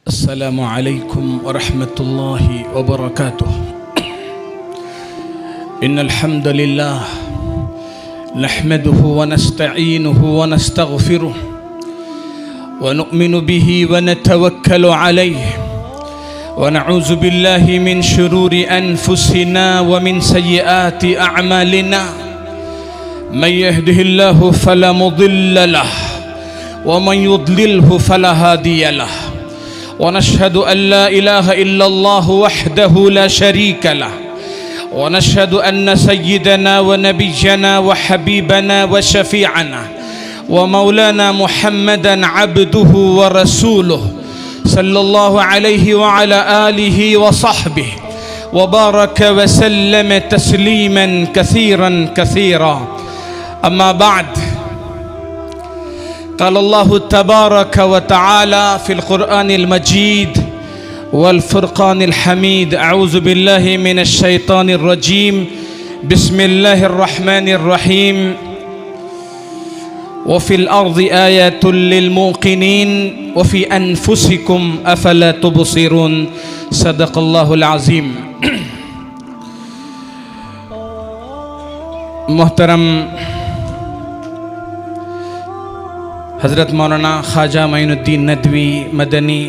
अस्सलामु अलैकुम व रहमतुल्लाहि व बरकातुह। इन्नल हम्दुलिल्लाह नहमदुहु व नस्तईनुहु व नस्तगफिरुह व नु'मिनु बिही व नतवक्कलु अलैहि व नऊज़ु बिल्लाहि मिन शुरूरि अनफुसिना व मिन सय्यिआति अअमालिना। मन यहदिहिल्लाहु फला मुदिल्ल लहु व मन युद्लिलहु फला हादिय लहु। वनशहदु अल्ला इलाहा इल्लल्लाहु वहदहु ला शरीका लहु वनशहदु अन्न सय्यिदना व नबिय्यना व हबीबना व शफीअना व मौलाना मुहम्मदन अब्दुहु व रसूलुहु सल्लल्लाहु अलैहि व अला आलिहि व सहबिहि व बारक व सल्लम तस्लीमन कसीरन कसीरा। अम्मा बाद, क़ाल अल्लाहु तबारक व तआला फ़िल क़ुरआनिल मजीद वल फ़ुरक़ानिल हमीद। अऊज़ु बिल्लाहि मिनश शैतानिर रजीम। बिस्मिल्लाहिर रहमानिर रहीम। व फ़िल अर्ज़ि आयातुल लिल मूक़िनीन व फ़ी अनफ़ुसिकुम अफ़ला तुबसिरून। सदक़ल्लाहुल अज़ीम। मोहतरम हज़रत मौलाना ख्वाजा मोइनुद्दीन नदवी मदनी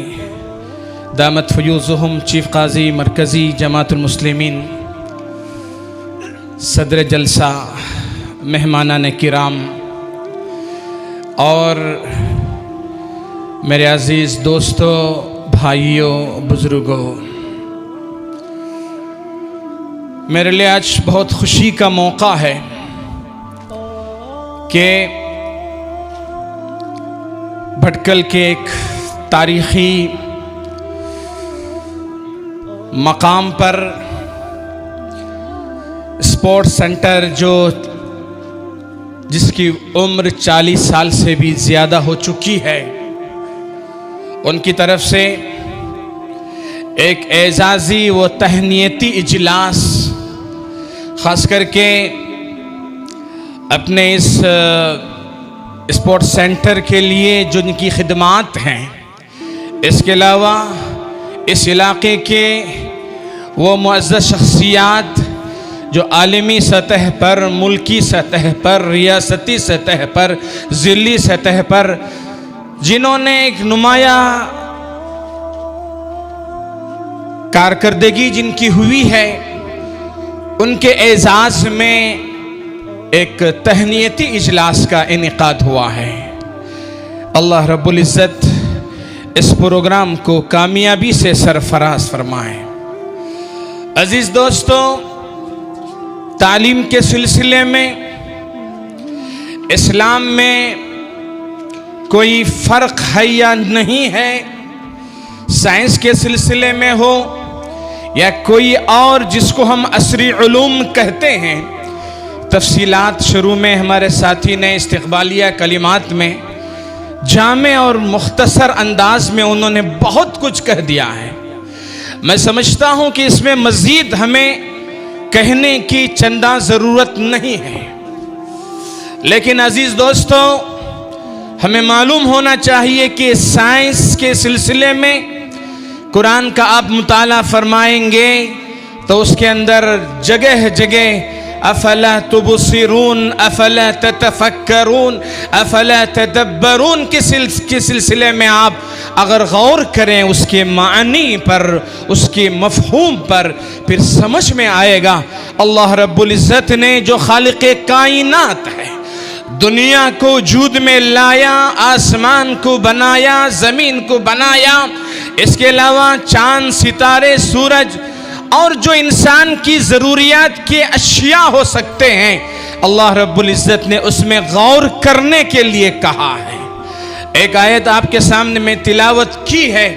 दामत फ़यूज़ुहुम चीफ़ क़ाज़ी मरकज़ी जमातुल मुस्लिमीन, सदर जलसा, मेहमानान किराम और मेरे अज़ीज़ दोस्तों, भाइयों, बुज़ुर्गों, मेरे लिए आज बहुत खुशी का मौका है कि भटकल के एक तारीख़ी मकाम पर स्पोर्ट्स सेंटर जो जिसकी उम्र 40 साल से भी ज़्यादा हो चुकी है, उनकी तरफ से एक एजाज़ी व तहनीती इजलास ख़ास करके अपने इस स्पोर्ट्स सेंटर के लिए जो इनकी खिदमात हैं, इसके अलावा इस इलाक़े के वो मुअज़्ज़ज़ शख़्सियात जो आलमी सतह पर, मुल्की सतह पर, रियासती सतह पर, ज़िली सतह पर जिन्होंने एक नुमाया कारकर्दगी जिनकी हुई है, उनके एजाज़ में एक तहनीती इजलास का इनेकाद हुआ है। अल्लाह रब्बुल इज़्ज़त इस प्रोग्राम को कामयाबी से सरफराज फरमाए। अजीज़ दोस्तों, तालीम के सिलसिले में इस्लाम में कोई फ़र्क है या नहीं है, साइंस के सिलसिले में हो या कोई और जिसको हम असरी उलूम कहते हैं। तफसीलात शुरू में हमारे साथी ने इस्तिक़बालिया कलिमात में जामे और मुख्तसर अंदाज में उन्होंने बहुत कुछ कह दिया है। मैं समझता हूँ कि इसमें मज़ीद हमें कहने की चंदा ज़रूरत नहीं है, लेकिन अज़ीज़ दोस्तों, हमें मालूम होना चाहिए कि साइंस के सिलसिले में कुरान का आप मुताला फरमाएंगे तो उसके अंदर जगह जगह अफला तुबसिरून, अफला ततफक्करून, अफला तदब्बरून के सिलसिले में आप अगर गौर करें उसके मानी पर, उसके मफ़हूम पर, फिर समझ में आएगा अल्लाह रब्बुल इज़्ज़त ने जो खालिक़े कायनात है, दुनिया को वजूद में लाया, आसमान को बनाया, ज़मीन को बनाया, इसके अलावा चाँद, सितारे, सूरज और जो इंसान की ज़रूरियात के अशिया हो सकते हैं, अल्लाह रब्बुल इज़्ज़त ने उसमें गौर करने के लिए कहा है। एक आयत आपके सामने में तिलावत की है।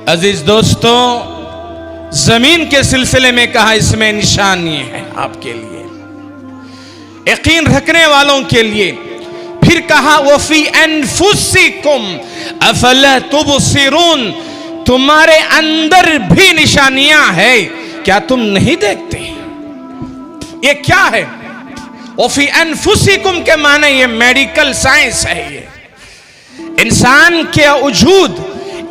अजीज़ दोस्तों, ज़मीन के सिलसिले में कहा, इसमें निशानी है आपके लिए, यकीन रखने वालों के लिए। फिर कहा वफ़ी अनफुसिकुम अफ़ला तुबसिरून, तुम्हारे अंदर भी निशानियां है, क्या तुम नहीं देखते? ये क्या है? वफ़ी अनफुसिकुम के माने ये मेडिकल साइंस है। ये इंसान के वजूद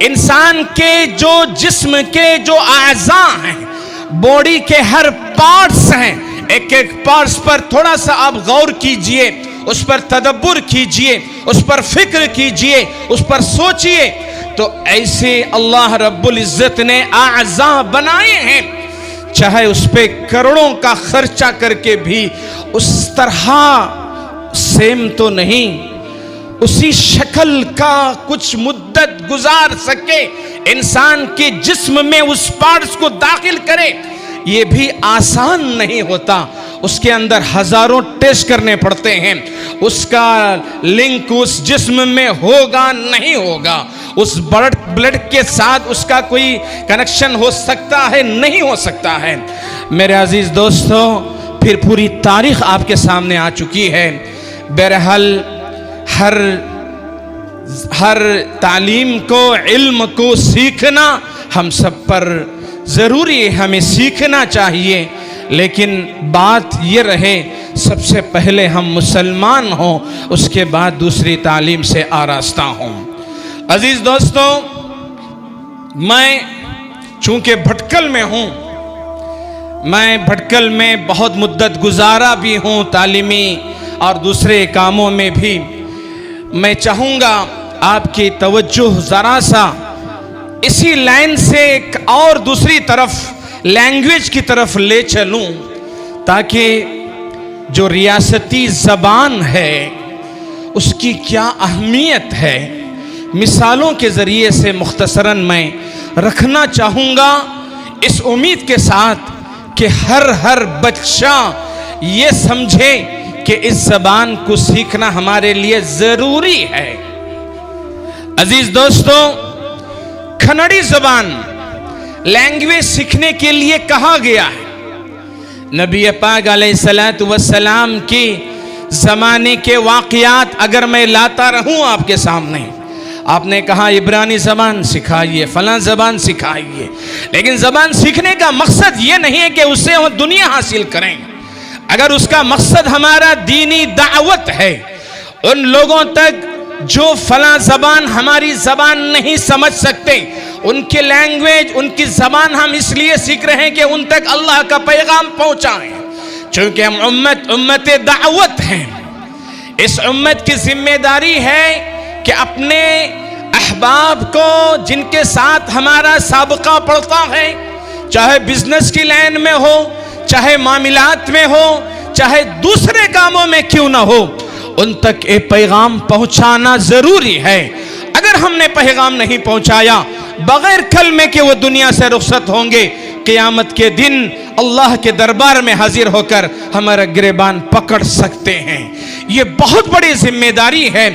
इंसान के जो जिस्म के जो आज़ा हैं, बॉडी के हर पार्ट्स हैं, एक एक पार्ट्स पर थोड़ा सा आप गौर कीजिए, उस पर तदब्बुर कीजिए, उस पर फिक्र कीजिए, उस पर सोचिए, तो ऐसे अल्लाह रब्बुल इज्जत ने आज़ा बनाए हैं, चाहे उस पे करोड़ों का खर्चा करके भी उस तरह सेम तो नहीं, उसी शक्ल का कुछ मुद्दत गुजार सके, इंसान के जिस्म में उस पार्ट्स को दाखिल करे, ये भी आसान नहीं होता। उसके अंदर हजारों टेस्ट करने पड़ते हैं, उसका लिंक उस जिस्म में होगा नहीं होगा, उस ब्लड के साथ उसका कोई कनेक्शन हो सकता है नहीं हो सकता है। मेरे अजीज दोस्तों, फिर पूरी तारीख आपके सामने आ चुकी है। बहरहाल हर तालीम को, इल्म को सीखना हम सब पर ज़रूरी है, हमें सीखना चाहिए, लेकिन बात ये रहे सबसे पहले हम मुसलमान हों, उसके बाद दूसरी तालीम से आरास्ता हों। अजीज़ दोस्तों, मैं चूँकि भटकल में हूँ, मैं भटकल में बहुत मुद्दत गुजारा भी हूँ, तालीमी और दूसरे कामों में भी। मैं चाहूँगा आपकी तवज्जो ज़रा सा इसी लाइन से एक और दूसरी तरफ, लैंग्वेज की तरफ ले चलूँ, ताकि जो रियासती ज़बान है उसकी क्या अहमियत है, मिसालों के ज़रिए से मुख्तसरन मैं रखना चाहूँगा, इस उम्मीद के साथ कि हर बच्चा ये समझे कि इस ज़बान को सीखना हमारे लिए ज़रूरी है। अजीज़ दोस्तों, कन्नड़ी ज़बान लैंग्वेज सीखने के लिए कहा गया है। नबी पाक अलैहिस्सलातु वस्सलाम की ज़माने के वाक़यात अगर मैं लाता रहूं आपके सामने, आपने कहा इब्रानी ज़बान सिखाइए, फलां ज़बान सिखाइए, लेकिन ज़बान सीखने का मकसद ये नहीं है कि उससे हम दुनिया हासिल करें। अगर उसका मकसद हमारा दीनी दावत है, उन लोगों तक जो फलां ज़बान हमारी ज़बान नहीं समझ सकते, उनकी लैंग्वेज, उनकी ज़बान हम इसलिए सीख रहे हैं कि उन तक अल्लाह का पैगाम पहुँचाएं, चूँकि हम उम्मत दावत हैं। इस उम्मत की जिम्मेदारी है कि अपने अहबाब को, जिनके साथ हमारा साबका पड़ता है, चाहे बिजनेस की लाइन में हो, चाहे मामलात में हो, चाहे दूसरे कामों में क्यों ना हो, उन तक ये पैगाम पहुंचाना जरूरी है। अगर हमने पैगाम नहीं पहुंचाया, बगैर कलमे के वो दुनिया से रुखसत होंगे, क़यामत के दिन अल्लाह के दरबार में हाजिर होकर हमारा गिरबान पकड़ सकते हैं। ये बहुत बड़ी जिम्मेदारी है।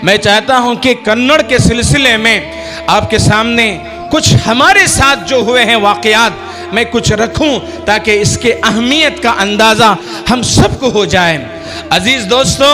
मैं चाहता हूं कि कन्नड़ के सिलसिले में आपके सामने कुछ हमारे साथ जो हुए हैं वाक़यात मैं कुछ रखूं, ताकि इसके अहमियत का अंदाज़ा हम सबको हो जाए। अजीज़ दोस्तों,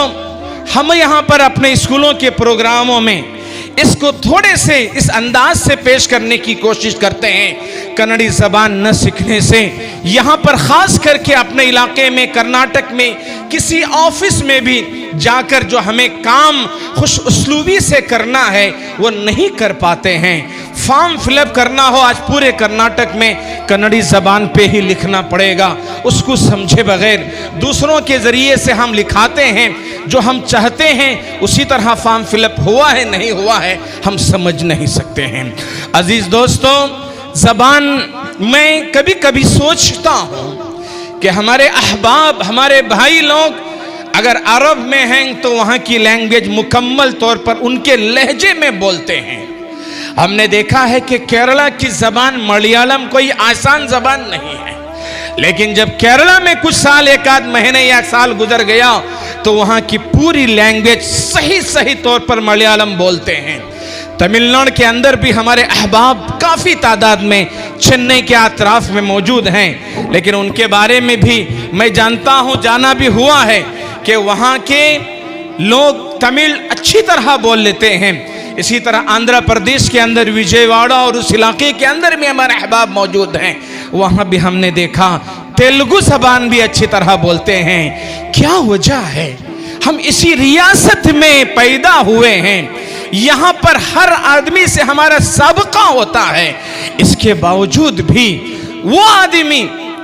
हम यहाँ पर अपने स्कूलों के प्रोग्रामों में इसको थोड़े से इस अंदाज से पेश करने की कोशिश करते हैं। कन्नड़ी ज़बान न सीखने से यहाँ पर ख़ास करके अपने इलाके में, कर्नाटक में किसी ऑफिस में भी जाकर जो हमें काम खुश उसलूबी से करना है वो नहीं कर पाते हैं। फॉर्म फिलअप करना हो, आज पूरे कर्नाटक में कन्नड़ी ज़बान पे ही लिखना पड़ेगा, उसको समझे बगैर दूसरों के ज़रिए से हम लिखाते हैं, जो हम चाहते हैं उसी तरह फॉर्म फिलअप हुआ है नहीं हुआ है हम समझ नहीं सकते हैं। अजीज़ दोस्तों, ज़बान मैं कभी कभी सोचता हूँ कि हमारे अहबाब, हमारे भाई लोग अगर अरब में हैं तो वहाँ की लैंग्वेज मुकम्मल तौर पर उनके लहजे में बोलते हैं। हमने देखा है कि केरला की ज़बान मलयालम कोई आसान ज़बान नहीं है, लेकिन जब केरला में कुछ साल, एक आध महीने या साल गुजर गया तो वहाँ की पूरी लैंग्वेज सही तौर पर मलयालम बोलते हैं। तमिलनाडु के अंदर भी हमारे अहबाब काफ़ी तादाद में चेन्नई के अतराफ में मौजूद हैं, लेकिन उनके बारे में भी मैं जानता हूँ, जाना भी हुआ है कि वहाँ के लोग तमिल अच्छी तरह बोल लेते हैं। इसी तरह आंध्र प्रदेश के अंदर विजयवाड़ा और उस इलाके के अंदर भी हमारे अहबाब मौजूद हैं, वहाँ भी हमने देखा तेलुगु ज़बान भी अच्छी तरह बोलते हैं। क्या वजह है? हम इसी रियासत में पैदा हुए हैं, यहां पर हर आदमी से हमारा साबका होता है। इसके बावजूद भी वो आदमी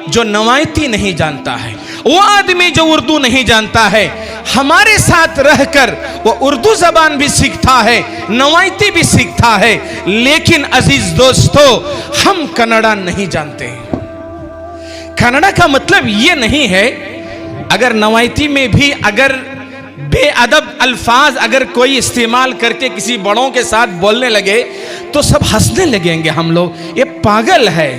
जो नवायती नहीं जानता है, वो आदमी जो उर्दू नहीं जानता है, हमारे साथ रहकर वो उर्दू जबान भी सीखता है, नवायती भी सीखता है। लेकिन अजीज दोस्तों, हम कन्नड़ा नहीं जानते। कन्नड़ा का मतलब ये नहीं है, अगर नवायती में भी अगर बेअदब अल्फाज अगर कोई इस्तेमाल करके किसी बड़ों के साथ बोलने लगे तो सब हंसने लगेंगे, हम लोग ये पागल है,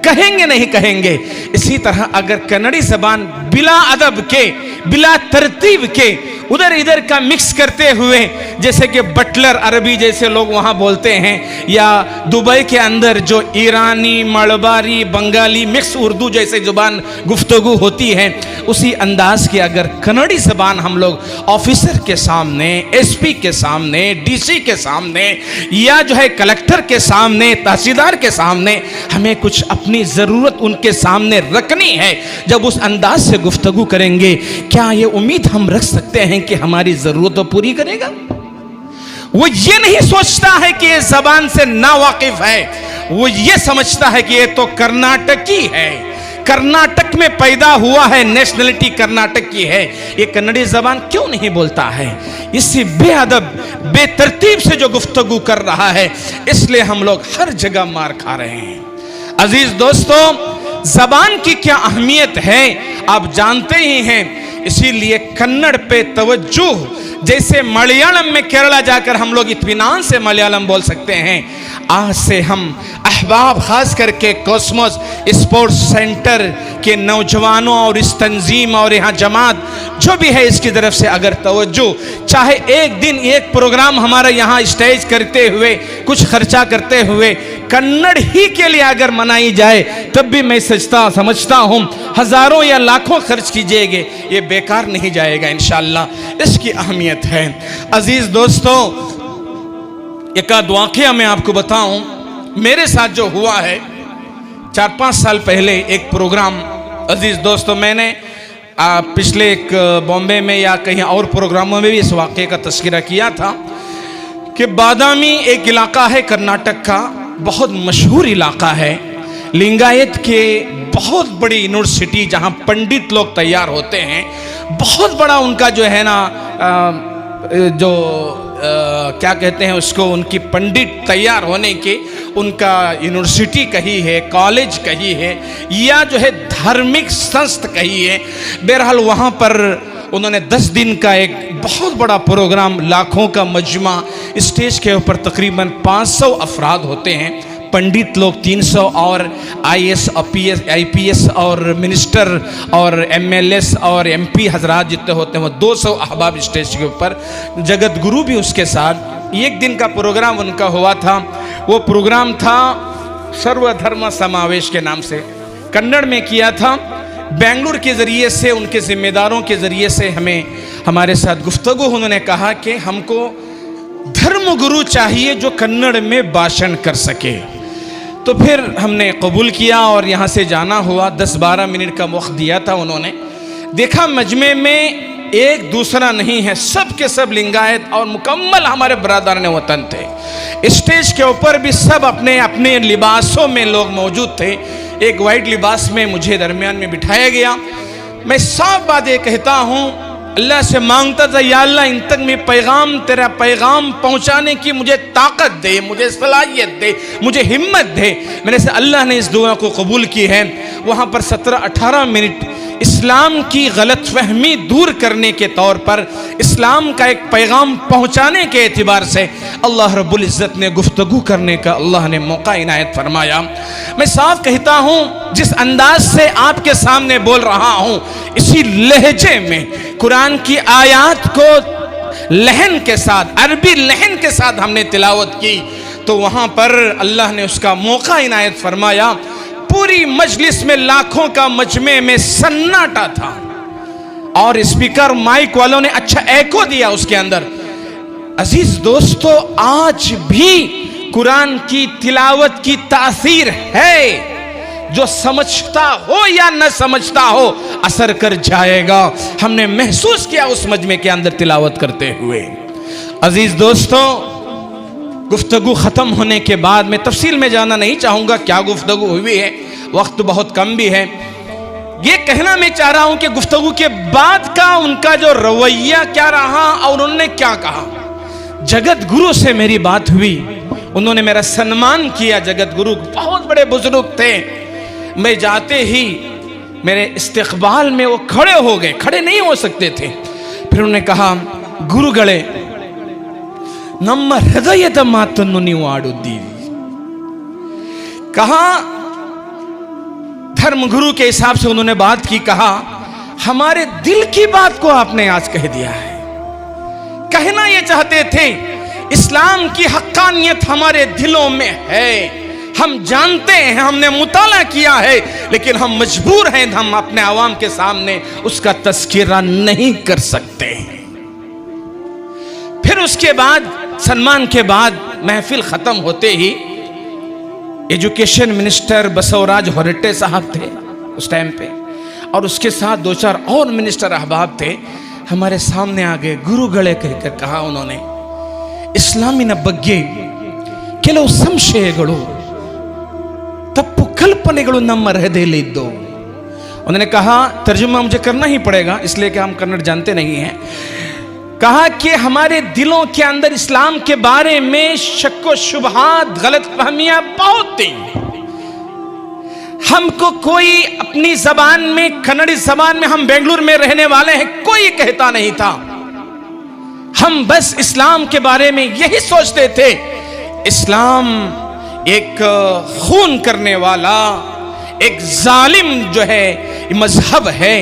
कहेंगे नहीं कहेंगे। इसी तरह अगर कन्नड़ी जबान बिला अदब के, बिला तरतीब के, उधर इधर का मिक्स करते हुए, जैसे कि बटलर अरबी जैसे लोग वहाँ बोलते हैं, या दुबई के अंदर जो ईरानी, मलबारी, बंगाली मिक्स उर्दू जैसे जुबान गुफ्तगू होती है, उसी अंदाज की अगर कन्नड़ी जबान हम लोग ऑफिसर के सामने, एसपी के सामने, डीसी के सामने, या जो है कलेक्टर के सामने, तहसीलदार के सामने, हमें कुछ अपनी ज़रूरत उनके सामने रखनी है, जब उस अंदाज से गुफ्तगू करेंगे, क्या ये उम्मीद हम रख सकते हैं कि हमारी जरूरत तो पूरी करेगा? वो ये नहीं सोचता है कि ये जबान से ना वाकिफ है, वो ये समझता है कि ये तो कर्नाटकी है, कर्नाटक में पैदा हुआ है, नेशनलिटी कर्नाटक की है, ये कन्नड़ी जबान क्यों नहीं बोलता है? इसी बेअदब बेतरतीब से जो गुफ्तगू कर रहा है, इसलिए हम लोग हर जगह मार खा रहे हैं। अजीज दोस्तों, जबान की क्या अहमियत है आप जानते ही हैं, इसीलिए कन्नड़ पे तवज्जो, जैसे मलयालम में केरला जाकर हम लोग इत्मीनान से मलयालम बोल सकते हैं, आज से हम अहबाब खास करके कॉस्मोस स्पोर्ट्स सेंटर के नौजवानों और इस तंजीम और यहाँ जमात जो भी है, इसकी तरफ से अगर तवज्जो, चाहे एक दिन एक प्रोग्राम हमारा यहाँ स्टेज करते हुए, कुछ खर्चा करते हुए कन्नड़ ही के लिए अगर मनाई जाए, तब भी मैं समझता हूँ हजारों या लाखों खर्च कीजिएगा, ये बेकार नहीं जाएगा इंशाअल्लाह। इसकी अहमियत है। अजीज दोस्तों, एक आध वाक़या मैं आपको बताऊं, मेरे साथ जो हुआ है 4-5 साल पहले एक प्रोग्राम, अजीज दोस्तों, मैंने पिछले एक बॉम्बे में या कहीं और प्रोग्रामों में भी इस वाक़े का तस्करा किया था कि बादामी एक इलाका है कर्नाटक का, बहुत मशहूर इलाका है, लिंगायत के बहुत बड़ी यूनिवर्सिटी जहाँ पंडित लोग तैयार होते हैं, बहुत बड़ा उनका जो है ना क्या कहते हैं उसको, उनकी पंडित तैयार होने के उनका यूनिवर्सिटी कही है, कॉलेज कही है, या जो है धार्मिक संस्था कही है। बहरहाल वहाँ पर उन्होंने 10 दिन का एक बहुत बड़ा प्रोग्राम, लाखों का मजमा, स्टेज के ऊपर तकरीबन 500 अफराद होते हैं, पंडित लोग 300 और IAS, IPS और मिनिस्टर और MLS और MP हजरात जितने होते हैं, वो 200 अहबाब स्टेज के ऊपर, जगत गुरु भी उसके साथ। एक दिन का प्रोग्राम उनका हुआ था, वो प्रोग्राम था सर्वधर्म समावेश के नाम से, कन्नड़ में किया था। बेंगलुरु के ज़रिए से, उनके ज़िम्मेदारों के ज़रिए से हमें हमारे साथ गुफ्तगू, उन्होंने कहा कि हमको धर्म गुरु चाहिए जो कन्नड़ में भाषण कर सके। तो फिर हमने कबूल किया और यहाँ से जाना हुआ। 10-12 मिनट का वक्त दिया था उन्होंने। देखा मजमे में एक दूसरा नहीं है, सब के सब लिंगायत और मुकम्मल हमारे बरादरान वतन थे। स्टेज के ऊपर भी सब अपने अपने लिबासों में लोग मौजूद थे। एक वाइट लिबास में मुझे दरमियान में बिठाया गया। मैं साफ बात ये कहता हूँ, अल्लाह से मांगता था, या अल्लाह इन तक में पैगाम, तेरा पैगाम पहुंचाने की मुझे ताकत दे, मुझे सलाहियत दे, मुझे हिम्मत दे। मैंने से अल्लाह ने इस दुआ को कबूल की है। वहाँ पर 17-18 मिनट इस्लाम की गलत फहमी दूर करने के तौर पर, इस्लाम का एक पैगाम पहुंचाने के एतबार से अल्लाह रब्बुल इज़्ज़त ने गुफ्तगू करने का अल्लाह ने मौका इनायत फरमाया। मैं साफ कहता हूँ, जिस अंदाज से आपके सामने बोल रहा हूँ, इसी लहजे में कुरान की आयात को लहन के साथ, अरबी लहन के साथ हमने तिलावत की, तो वहाँ पर अल्लाह ने उसका मौका इनायत फरमाया। पूरी मजलिस में, लाखों का मजमे में सन्नाटा था और स्पीकर माइक वालों ने अच्छा एको दिया उसके अंदर। अजीज दोस्तों, आज भी कुरान की तिलावत की तासीर है, जो समझता हो या न समझता हो असर कर जाएगा। हमने महसूस किया उस मजमे के अंदर तिलावत करते हुए। अजीज दोस्तों, गुफ्तगू ख़त्म होने के बाद, मैं तफसील में जाना नहीं चाहूँगा क्या गुफ्तगू हुई है, वक्त बहुत कम भी है। ये कहना मैं चाह रहा हूँ कि गुफ्तगू के बाद का उनका जो रवैया क्या रहा और उन्होंने क्या कहा। जगत गुरु से मेरी बात हुई, उन्होंने मेरा सम्मान किया। जगत गुरु बहुत बड़े बुजुर्ग थे। मैं जाते ही मेरे इस्तकबाल में वो खड़े हो गए, खड़े नहीं हो सकते थे। फिर उन्होंने कहा, गुरुगले नम्म हृदयद मातन्नु नीवु आडुत्तीरि। कहा धर्म गुरु के हिसाब से उन्होंने बात की। कहा हमारे दिल की बात को आपने आज कह दिया है। कहना ये चाहते थे इस्लाम की हक्कानियत हमारे दिलों में है, हम जानते हैं, हमने मुताला किया है, लेकिन हम मजबूर हैं, हम अपने आवाम के सामने उसका तस्करा नहीं कर सकते। फिर उसके बाद सम्मान के बाद महफिल खत्म होते ही एजुकेशन मिनिस्टर बसवराज होरटे साहब थे उस टाइम पे, और उसके साथ 2-4 और मिनिस्टर अहबाब थे। हमारे सामने आ गए, गुरुगले कहकर कहा उन्होंने, इस्लामिನ ಬಗ್ಗೆ ಕೆಲವು ಸಂಶಯಗಳು ತಪ್ಪು कल्पನೆಗಳು ನಮ್ಮ ಹೃದಯದಲ್ಲಿ ಇದ್ದು। उन्होंने कहा, तर्जुमा मुझे करना ही पड़ेगा इसलिए कि हम कन्नड़ जानते नहीं हैं। कहा कि हमारे दिलों के अंदर इस्लाम के बारे में शक व शुबहात, गलत फहमियां बहुत थी। हमको कोई अपनी जबान में, कन्नड़ी जबान में, हम बेंगलुरु में रहने वाले हैं, कोई कहता नहीं था। हम बस इस्लाम के बारे में यही सोचते थे, इस्लाम एक खून करने वाला, एक जालिम जो है मजहब है,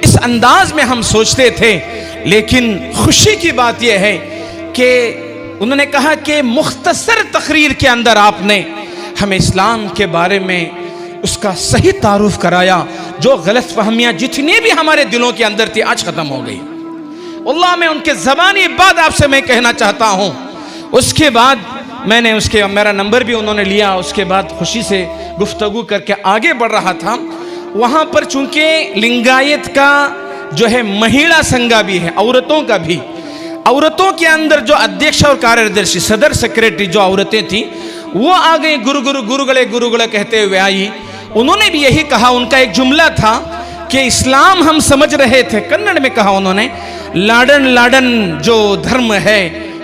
इस अंदाज में हम सोचते थे। लेकिन खुशी की बात यह है कि उन्होंने कहा कि मुख्तसर तकरीर के अंदर आपने हमें इस्लाम के बारे में उसका सही तारुफ कराया। जो गलत फहमियाँ जितनी भी हमारे दिलों के अंदर थी आज ख़त्म हो गई। अल्लाह, मैं उनके ज़बानी बात आपसे मैं कहना चाहता हूँ। उसके बाद मैंने मेरा नंबर भी उन्होंने लिया। उसके बाद खुशी से गुफ्तगू करके आगे बढ़ रहा था। वहाँ पर चूँकि लिंगायत का जो है महिला संघा भी है, औरतों का भी, औरतों के अंदर जो अध्यक्ष और कार्यदर्शी, सदर सेक्रेटरी जो औरतें थी, वो आ गई, गुरुगले कहते हुए आई। उन्होंने भी यही कहा, उनका एक जुमला था कि इस्लाम हम समझ रहे थे, कन्नड़ में कहा उन्होंने, लाडन जो धर्म है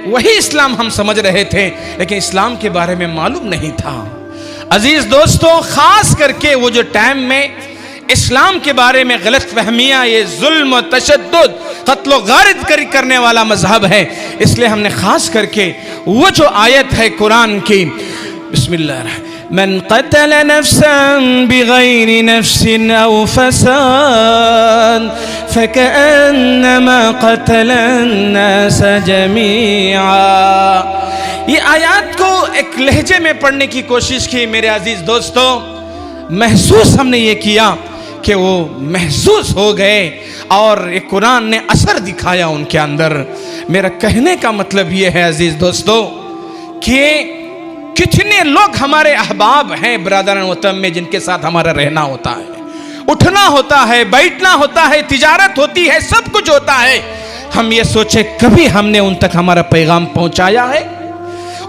वही इस्लाम हम समझ रहे थे, लेकिन इस्लाम के बारे में मालूम नहीं था। अजीज दोस्तों, खास करके वो जो टाइम में इस्लाम के बारे में गलत फहमियाँ, ये जुल्म, तशद्दुद, कत्ल गारत करने वाला मजहब है, इसलिए हमने खास करके वो जो आयत है कुरान की, बिस्मिल्लाह, मन क़तल नफ्सन बिग़ैरि नफ्सिन औ फ़साद फ़कअन्नमा क़तलन्नास जमीआ। ये आयत को एक लहजे में पढ़ने की कोशिश की मेरे अजीज दोस्तों। महसूस हमने ये किया कि वो महसूस हो गए और ये कुरान ने असर दिखाया उनके अंदर। मेरा कहने का मतलब ये है अजीज दोस्तों कि कितने लोग हमारे अहबाब हैं बरादरान वतन में, जिनके साथ हमारा रहना होता है, उठना होता है, बैठना होता है, तिजारत होती है, सब कुछ होता है। हम ये सोचे कभी हमने उन तक हमारा पैगाम पहुंचाया है?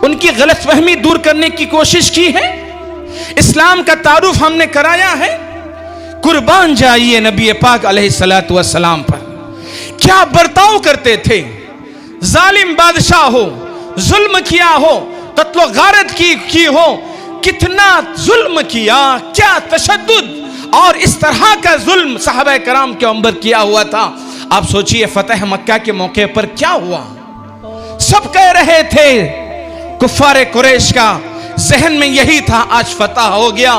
उनकी गलतफहमी दूर करने की कोशिश की है? इस्लाम का तारुफ हमने कराया है? कुर्बान जाइए नबी पाक अलैहिस्सलातु वस्सलाम पर, क्या बर्ताव करते थे। जालिम बादशाह हो, जुल्म किया हो, कत्लो गारत की हो, कितना जुल्म किया, क्या तशद्दुद और इस तरह का जुल्म सहाबा कराम के अंबर किया हुआ था। आप सोचिए फतेह मक्का के मौके पर क्या हुआ। सब कह रहे थे, कुफ्फारे कुरैश का जहन में यही था, आज फतह हो गया,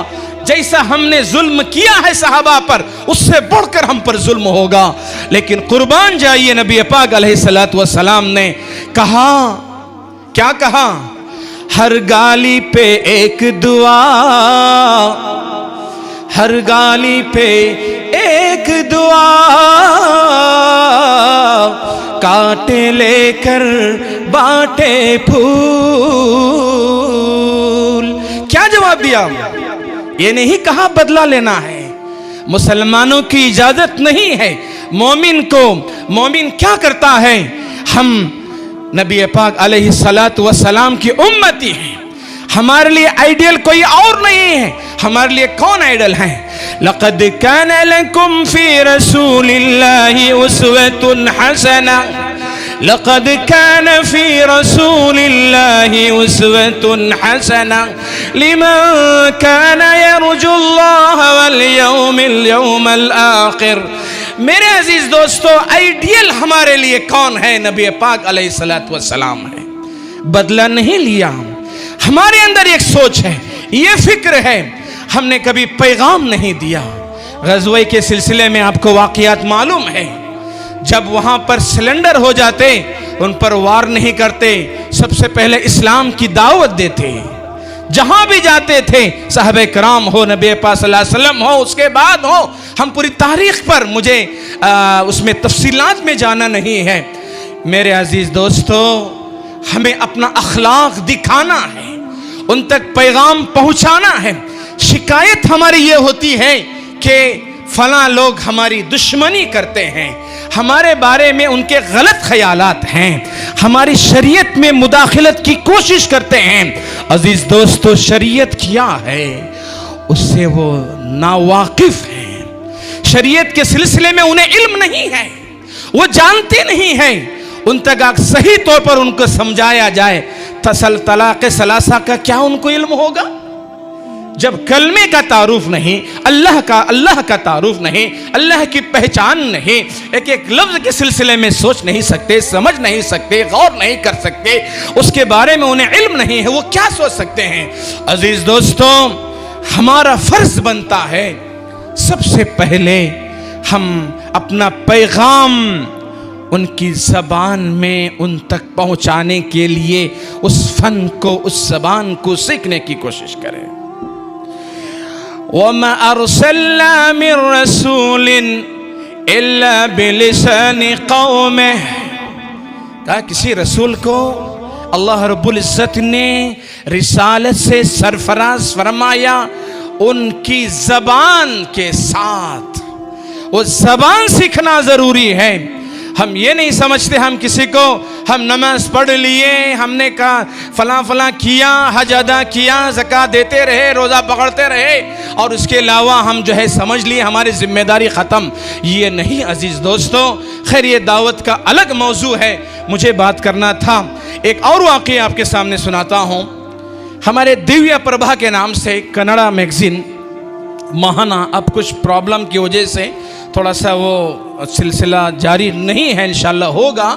जैसा हमने जुल्म किया है सहाबा पर, उससे बढ़कर हम पर जुल्म होगा। लेकिन कुर्बान जाइए नबी पाक अलैहिस्सलातु वस्सलाम ने कहा, क्या कहा, हर गाली पे एक दुआ, हर गाली पे एक दुआ, कांटे लेकर बांटे फूल। क्या जवाब दिया? ये नहीं कहा बदला लेना है, मुसलमानों की इजाजत नहीं है। मोमिन को, मोमिन क्या करता है, हम नबी पाक अलैहिस्सलातु वस्सलाम की उम्मती हैं। हमारे लिए आइडियल कोई और नहीं है। हमारे लिए कौन आइडल है? लक़द कान लकुम फी रसूलिल्लाहि उस्वतुन हसना, लक़द कान फी रसूलिल्लाहि उस्वतुन हसना लिमन कान यरजुल्लाह वल यौमल आखिर। मेरे अजीज दोस्तों, आइडियल हमारे लिए कौन है? नबी पाक अलैहिस्सलातु वस्सलाम है। बदला नहीं लिया। हमारे अंदर एक सोच है, ये फिक्र है, हमने कभी पैगाम नहीं दिया। ग़ज़वे के सिलसिले में आपको वाक़ियात मालूम है, जब वहां पर सिलेंडर हो जाते उन पर वार नहीं करते, सबसे पहले इस्लाम की दावत देते। जहां भी जाते थे, साहबे कराम हो, नबी पाक सल्लल्लाहु अलैहि वसल्लम हो, उसके बाद हो, हम पूरी तारीख पर, मुझे उसमें तफसीलात में जाना नहीं है। मेरे अजीज दोस्तों, हमें अपना अखलाक दिखाना है, उन तक पैगाम पहुंचाना है। शिकायत हमारी ये होती है कि फला लोग हमारी दुश्मनी करते हैं, हमारे बारे में उनके गलत ख्यालात हैं, हमारी शरीयत में मुदाखलत की कोशिश करते हैं। अजीज दोस्तों, शरीयत क्या है उससे वो नावाकिफ हैं। शरीयत के सिलसिले में उन्हें इल्म नहीं है, वो जानते नहीं हैं। उन तक सही तौर पर उनको समझाया जाए, तलाक़ सलासा का क्या उनको इल्म होगा? जब कलमे का तारुफ नहीं, अल्लाह का तारुफ नहीं, अल्लाह की पहचान नहीं, एक एक लफ्ज़ के सिलसिले में सोच नहीं सकते, समझ नहीं सकते, गौर नहीं कर सकते, उसके बारे में उन्हें इल्म नहीं है, वो क्या सोच सकते हैं? अजीज दोस्तों, हमारा फर्ज बनता है सबसे पहले हम अपना पैगाम उनकी ज़बान में उन तक पहुंचाने के लिए उस फन को, उस ज़बान को सीखने की कोशिश करें। वमा अरसलना मिन रसूलिन इल्ला बिलिसानि कौमिह, कहा किसी रसूल को अल्लाह रब्बुल इज़्ज़त ने रिसालत से सरफराज फरमाया उनकी ज़बान के साथ। वो ज़बान सीखना ज़रूरी है। हम ये नहीं समझते हम किसी को, हम नमाज पढ़ लिए, हमने कहा फला फला किया, हज अदा किया, ज़कात देते रहे, रोज़ा पकड़ते रहे और उसके अलावा हम जो है समझ लिए हमारी जिम्मेदारी ख़त्म। ये नहीं अजीज़ दोस्तों। खैर, ये दावत का अलग मौजू है, मुझे बात करना था। एक और वाक़या आपके सामने सुनाता हूँ। हमारे दिव्य प्रभा के नाम से कन्नड़ा मैगज़ीन महाना अब कुछ प्रॉब्लम की वजह से थोड़ा सा वो सिलसिला जारी नहीं है, इंशाल्लाह होगा।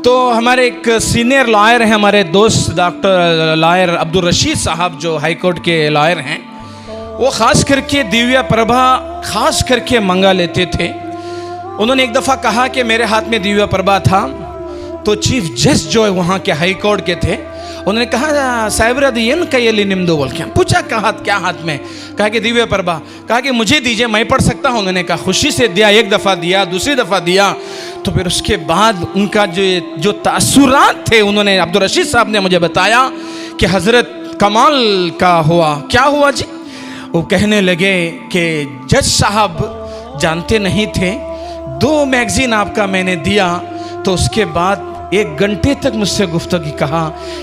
तो हमारे एक सीनियर लॉयर हैं, हमारे दोस्त डॉक्टर लॉयर अब्दुल रशीद साहब, जो हाई कोर्ट के लॉयर हैं, वो ख़ास करके दिव्य प्रभा ख़ास करके मंगा लेते थे। उन्होंने एक दफ़ा कहा कि मेरे हाथ में दिव्य प्रभा था, तो चीफ जज जो है वहाँ के हाई कोर्ट के थे, उन्होंने कहा साहिब ये कयली निम्दो बोल के पूछा, कहा क्या हाथ में? कहा कि दिव्य प्रभा। कहा कि मुझे दीजिए, मैं पढ़ सकता हूँ। उन्होंने कहा खुशी से दिया, एक दफ़ा दिया, दूसरी दफ़ा दिया। तो फिर उसके बाद उनका जो तासुरात थे, उन्होंने अब्दुल रशीद साहब ने मुझे बताया कि हज़रत कमाल का हुआ। क्या हुआ जी? वो कहने लगे कि जज साहब जानते नहीं थे, 2 मैगज़ीन आपका मैंने दिया, तो उसके बाद 1 घंटे तक मुझसे गुफ्तगी कहा,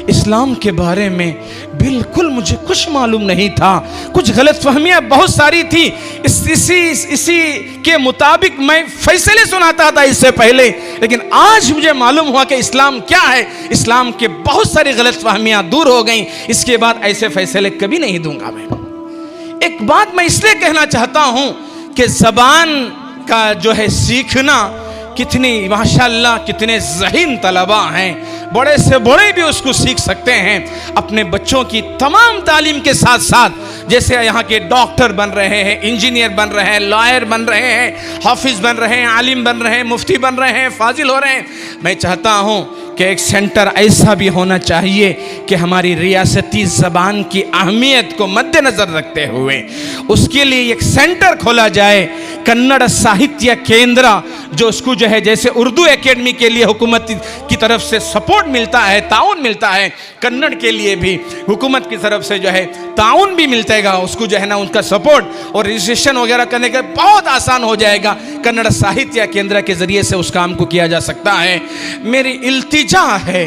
इस्लाम के बारे में बिल्कुल मुझे कुछ मालूम नहीं था, कुछ गलतफहमियाँ बहुत सारी थी, इसी के मुताबिक मैं फैसले सुनाता था इससे पहले, लेकिन आज मुझे मालूम हुआ कि इस्लाम क्या है, इस्लाम के बहुत सारी गलतफहमियाँ दूर हो गई, इसके बाद ऐसे फैसले कभी नहीं दूंगा मैं। एक बात मैं इसलिए कहना चाहता हूँ कि ज़बान का जो है सीखना, कितनी माशाल्लाह कितने ज़हीन तलबा हैं, बड़े से बड़े भी उसको सीख सकते हैं। अपने बच्चों की तमाम तालीम के साथ साथ जैसे यहाँ के डॉक्टर बन रहे हैं, इंजीनियर बन रहे हैं, लॉयर बन रहे हैं, हाफिज़ बन रहे हैं, आलिम बन रहे हैं, मुफ्ती बन रहे हैं, फाजिल हो रहे हैं। मैं चाहता हूँ कि एक सेंटर ऐसा भी होना चाहिए कि हमारी रियासती ज़बान की अहमियत को मद्देनज़र रखते हुए उसके लिए एक सेंटर खोला जाए, कन्नड़ साहित्य केंद्र, जो उसको जो है जैसे उर्दू एकेडमी के लिए हुकूमत की तरफ से सपोर्ट मिलता है, ताउन मिलता है, कन्नड़ के लिए भी हुकूमत की तरफ से जो है ताउन भी मिलता है, उसको जो है ना उनका सपोर्ट और रजिस्ट्रेशन वगैरह करने का बहुत आसान हो जाएगा। कन्नड़ साहित्य केंद्र के ज़रिए से उस काम को किया जा सकता है। मेरी इल्तिजा है,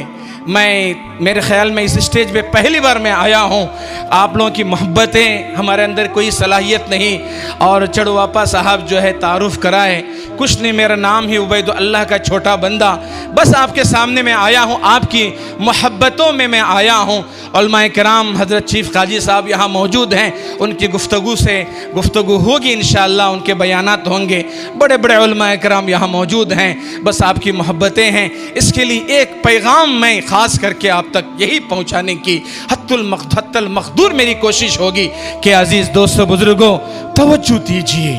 मेरे ख्याल में इस स्टेज पे पहली बार मैं आया हूँ, आप लोगों की मोहब्बतें, हमारे अंदर कोई सलाहियत नहीं, और चढ़वापा साहब जो है तारुफ़ कराए, कुछ नहीं, मेरा नाम ही उबैद अल्लाह का छोटा बंदा, बस आपके सामने मैं आया हूँ, आपकी मोहब्बतों में मैं आया हूँ। उलमाए किराम हज़रत चीफ़ काजी साहब यहाँ मौजूद हैं, उनकी गुफ्तगू होगी इंशाअल्लाह, उनके बयानात होंगे, बड़े बड़े उलमाए किराम यहाँ मौजूद हैं, बस आपकी मोहब्बतें हैं। इसके लिए एक पैगाम मैं ख़ास करके आप तक यही पहुँचाने की हत्तुल मक़दूर मेरी कोशिश होगी कि अज़ीज़ दोस्तों बुज़ुर्गों, तवज्जो दीजिए।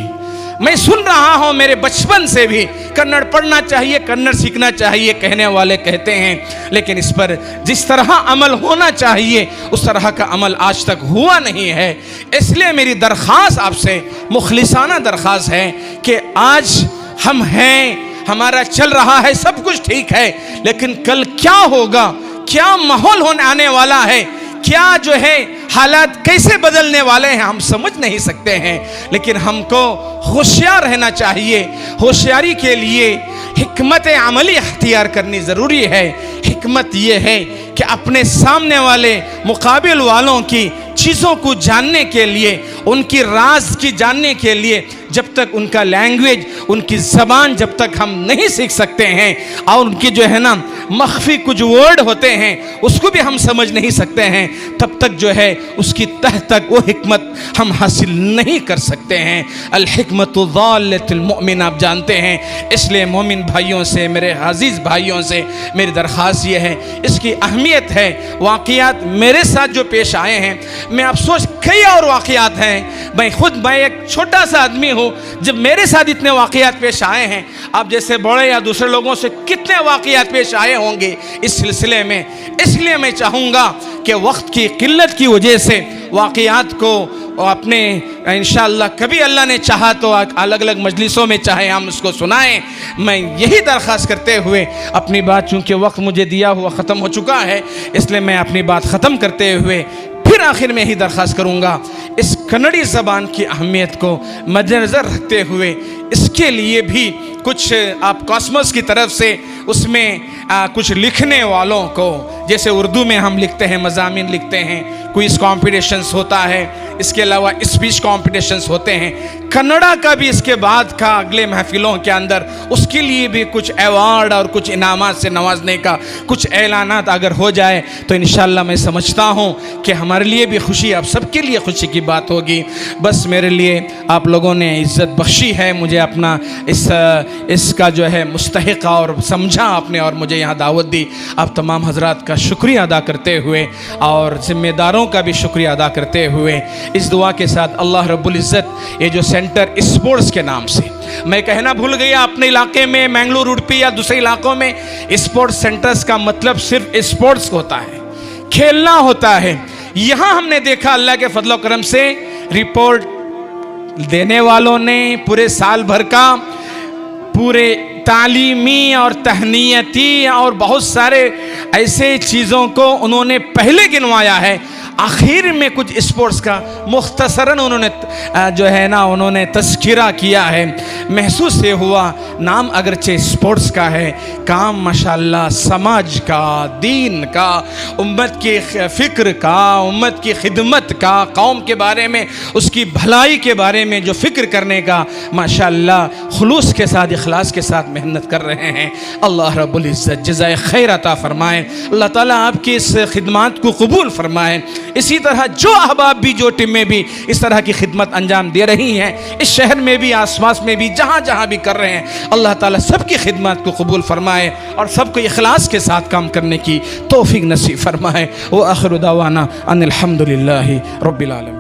मैं सुन रहा हूँ, मेरे बचपन से भी कन्नड़ पढ़ना चाहिए, कन्नड़ सीखना चाहिए कहने वाले कहते हैं, लेकिन इस पर जिस तरह अमल होना चाहिए उस तरह का अमल आज तक हुआ नहीं है। इसलिए मेरी दरख्वास्त आपसे, मुखलिसाना दरख्वास्त है कि आज हम हैं, हमारा चल रहा है, सब कुछ ठीक है, लेकिन कल क्या होगा, क्या माहौल होने आने वाला है, क्या जो है हालात कैसे बदलने वाले हैं, हम समझ नहीं सकते हैं। लेकिन हमको होशियार रहना चाहिए। होशियारी के लिए हिकमत अमली अख्तियार करनी ज़रूरी है। हिकमत ये है कि अपने सामने वाले मुकाबिल वालों की चीज़ों को जानने के लिए, उनकी राज की जानने के लिए, जब तक उनका लैंग्वेज, उनकी ज़बान जब तक हम नहीं सीख सकते हैं, और उनकी जो है ना मख्फी कुछ वर्ड होते हैं उसको भी हम समझ नहीं सकते हैं, तब तक जो है उसकी तह तक वो हिकमत हम हासिल नहीं कर सकते हैं। अल हिकमतु ज़ाल्लतुल मुमिन, आप जानते हैं। इसलिए मोमिन भाइयों से, मेरे अजीज़ भाइयों से मेरी दरख्वास्त ये है, इसकी अहमियत है। वाक़ियात मेरे साथ जो पेश आए हैं, मैं अफसोस कई और वाक़ियात हैं, मैं एक छोटा सा आदमी हूँ, जब मेरे साथ इतने वाक़ियात पेश आए हैं, आप जैसे बड़े या दूसरे लोगों से कितने वाक़ियात पेश आए होंगे इस सिलसिले में। इसलिए मैं चाहूँगा कि वक्त की किल्लत की वजह से वाक़ियात को अपने इंशाअल्लाह कभी अल्लाह ने चाहा तो अलग अलग मजलिसों में चाहे हम उसको सुनाएं। मैं यही दरख्वास्त करते हुए अपनी बात, चूँकि वक्त मुझे दिया हुआ ख़त्म हो चुका है, इसलिए मैं अपनी बात ख़त्म करते हुए फिर आखिर में यही दरख्वास्त करूँगा, इस कन्नड़ी ज़बान की अहमियत को मद्देनज़र रखते हुए इसके लिए भी कुछ आप कॉस्मोस की तरफ से उसमें कुछ लिखने वालों को, जैसे उर्दू में हम लिखते हैं, मज़ामीन लिखते हैं, क्विज़ कॉम्पिटिशन्स होता है, इसके अलावा स्पीच कॉम्पिटिशन्स होते हैं, कन्नड़ा का भी इसके बाद का अगले महफिलों के अंदर उसके लिए भी कुछ अवार्ड और कुछ इनामात से नवाजने का कुछ ऐलानात अगर हो जाए तो इंशाअल्लाह मैं समझता हूँ कि हमारे लिए भी खुशी, आप सबके लिए खुशी की बात होगी। बस मेरे लिए आप लोगों ने इज़्ज़त बख्शी है, मुझे अपना इसका जो है मुस्तहिक और समझा आपने और मुझे यहाँ दावत दी। आप तमाम हजरात का शुक्रिया अदा करते हुए और ज़िम्मेदारों का भी शुक्रिया अदा करते हुए इस दुआ के साथ, अल्लाह रब्बुल इज़्ज़त ये जो सेंटर स्पोर्ट्स के नाम से, मैं कहना भूल गया अपने इलाके में मैंगलोर उडुपी या दूसरे इलाकों में स्पोर्ट्स सेंटर्स का मतलब सिर्फ स्पोर्ट्स होता है, खेलना होता है। यहाँ हमने देखा अल्लाह के फजल और करम से रिपोर्ट देने वालों ने पूरे साल भर का, पूरे तालीमी और तहनीयती और बहुत सारे ऐसे चीज़ों को उन्होंने पहले गिनवाया है, आखिर में कुछ स्पोर्ट्स का मुख्तसरन उन्होंने जो है ना उन्होंने तज़किरा किया है। महसूस ये हुआ नाम अगरचे स्पोर्ट्स का है, काम माशाअल्लाह समाज का, दीन का, उम्मत की फ़िक्र का, उम्मत की खिदमत का, कौम के बारे में, उसकी भलाई के बारे में जो फ़िक्र करने का माशाअल्लाह खुलूस के साथ, इखलास के साथ मेहनत कर रहे हैं। अल्लाह रब्बुल इज़्ज़त जज़ाए खैर अता फरमाए, अल्लाह ताला आपकी इस खिदमत को कबूल फरमाए। इसी तरह जो अहबाब भी, जो टीमें भी इस तरह की खिदमत अंजाम दे रही हैं, इस शहर में भी, आसपास में भी, जहाँ जहाँ भी कर रहे हैं, अल्लाह ताला सबकी खिदमत को कबूल फरमाए और सबको इखलास के साथ काम करने की तौफीक नसीब फरमाए। व आखिर दावाना अनिल हम्दुलिल्लाहि रब्बिल आलमीन।